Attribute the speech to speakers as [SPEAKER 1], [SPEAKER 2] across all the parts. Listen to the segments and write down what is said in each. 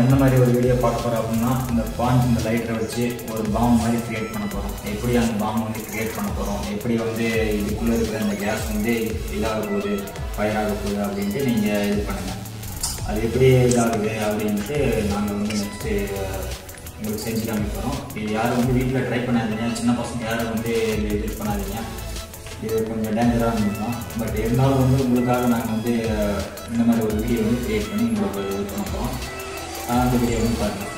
[SPEAKER 1] எந்த மாதிரி ஒரு வீடியோ பார்க்க போகிறோம் அப்படின்னா, இந்த பாஞ்ச் இந்த லைட்டரை வச்சு ஒரு பாம் மாதிரி க்ரியேட் பண்ண போகிறோம். எப்படி அந்த பாம் வந்து க்ரியேட் பண்ண போகிறோம், எப்படி வந்து இதுக்குள்ளே இருக்கிற அந்த கேஸ் வந்து இதாக போகுது, ஃபயர் ஆக போகுது அப்படின்ட்டு நீங்கள் இது பண்ணுங்கள். அது எப்படி இதாகுது அப்படின்ட்டு நாங்கள் வந்து நெக்ஸ்ட்டு உங்களுக்கு செஞ்சு காமிக்கிறோம். இது யாரும் வந்து வீட்டில் ட்ரை பண்ணாதீங்க, சின்ன பசங்க யாரும் வந்து இது பண்ணாதீங்க. இது கொஞ்சம் டேஞ்சராக இருந்தோம். பட் இருந்தாலும் வந்து உங்களுக்காக நாங்கள் வந்து இந்த மாதிரி ஒரு வீடியோ வந்து க்ரியேட் பண்ணி உங்களுக்கு இது பண்ண போகிறோம். அந்த வீடியோ வந்து பாருங்கள்.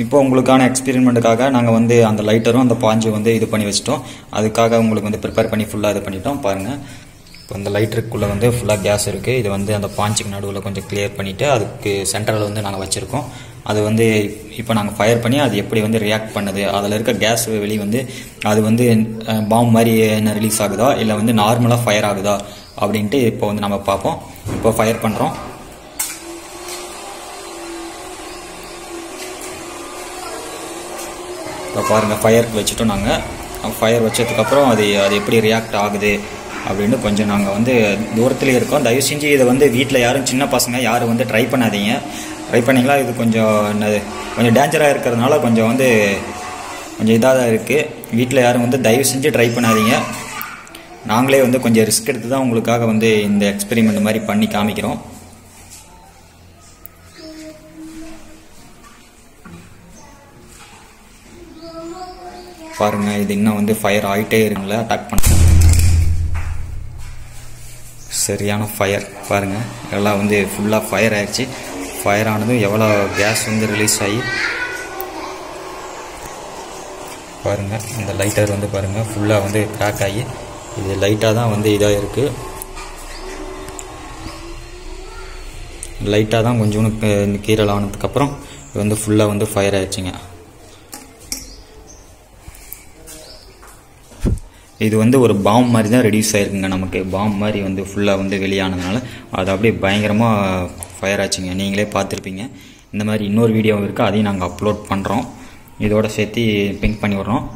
[SPEAKER 1] இப்போ உங்களுக்கான எக்ஸ்பெரிமெண்ட்டுக்காக நாங்கள் வந்து அந்த லைட்டரும் அந்த பாஞ்சு வந்து இது பண்ணி வச்சிட்டோம். அதுக்காக உங்களுக்கு வந்து ப்ரிப்பேர் பண்ணி ஃபுல்லாக இது பண்ணிட்டோம். பாருங்கள், இப்போ அந்த லைட்டருக்குள்ளே வந்து ஃபுல்லாக கேஸ் இருக்குது. இது வந்து அந்த பாஞ்சுக்கு நடுவில் கொஞ்சம் கிளியர் பண்ணிவிட்டு அதுக்கு சென்டரில் வந்து நாங்கள் வச்சுருக்கோம். அது வந்து இப்போ நாங்கள் ஃபயர் பண்ணி அது எப்படி வந்து ரியாக்ட் பண்ணுது, அதில் இருக்க கேஸ் வெளியே வந்து அது வந்து பாம் மாதிரி என்ன ரிலீஸ் ஆகுதா இல்லை வந்து நார்மலாக ஃபயர் ஆகுதா அப்படின்ட்டு இப்போ வந்து நம்ம பார்ப்போம். இப்போ ஃபயர் பண்ணுறோம். இப்போ பாருங்கள், ஃபயருக்கு வச்சுட்டோம். நாங்கள் ஃபயர் வச்சதுக்கப்புறம் அது எப்படி ரியாக்ட் ஆகுது அப்படின்னு கொஞ்சம் நாங்கள் வந்து தூரத்துலேயே இருக்கோம். தயவு செஞ்சு இதை வந்து வீட்டில் யாரும் சின்ன பசங்க யாரும் வந்து ட்ரை பண்ணாதீங்க. ட்ரை பண்ணிங்களா இது கொஞ்சம் என்னது கொஞ்சம் டேஞ்சராக இருக்கிறதுனால கொஞ்சம் வந்து கொஞ்சம் இதாக தான் இருக்குது. வீட்டில் யாரும் வந்து தயவு செஞ்சு ட்ரை பண்ணாதீங்க. நாங்களே வந்து கொஞ்சம் ரிஸ்க் எடுத்து தான் உங்களுக்காக வந்து இந்த எக்ஸ்பெரிமெண்ட் மாதிரி பண்ணி காமிக்கிறோம். பாருங்கள், இது இன்னும் வந்து ஃபயர் ஆகிட்டே இருக்குங்களா, அட்டாக் பண்ண சரியான ஃபயர். பாருங்கள், எல்லாம் வந்து ஃபுல்லாக ஃபயர் ஆயிடுச்சு. ஃபயர் ஆனதும் எவ்வளோ கேஸ் வந்து ரிலீஸ் ஆகி பாருங்கள். இந்த லைட்டர் வந்து பாருங்கள் ஃபுல்லாக வந்து கிராக் ஆகி இது லைட்டாக தான் வந்து இதாக இருக்குது. லைட்டாக தான் கொஞ்சோண்டு கீரல் ஆனதுக்கப்புறம் இது வந்து ஃபுல்லாக வந்து ஃபயர் ஆயிடுச்சுங்க. இது வந்து ஒரு பாம் மாதிரி தான் ரெடியூஸ் ஆகிருக்குங்க. நமக்கு பாம் மாதிரி வந்து ஃபுல்லாக வந்து வெளியானதுனால அது அப்படியே பயங்கரமாக ஃபயர் ஆச்சுங்க. நீங்களே பார்த்துருப்பீங்க. இந்த மாதிரி இன்னொரு வீடியோ இருக்குது, அதையும் நாங்கள் அப்லோட் பண்ணுறோம். இதோட சேர்த்து பிங்க் பண்ணி விட்றோம்.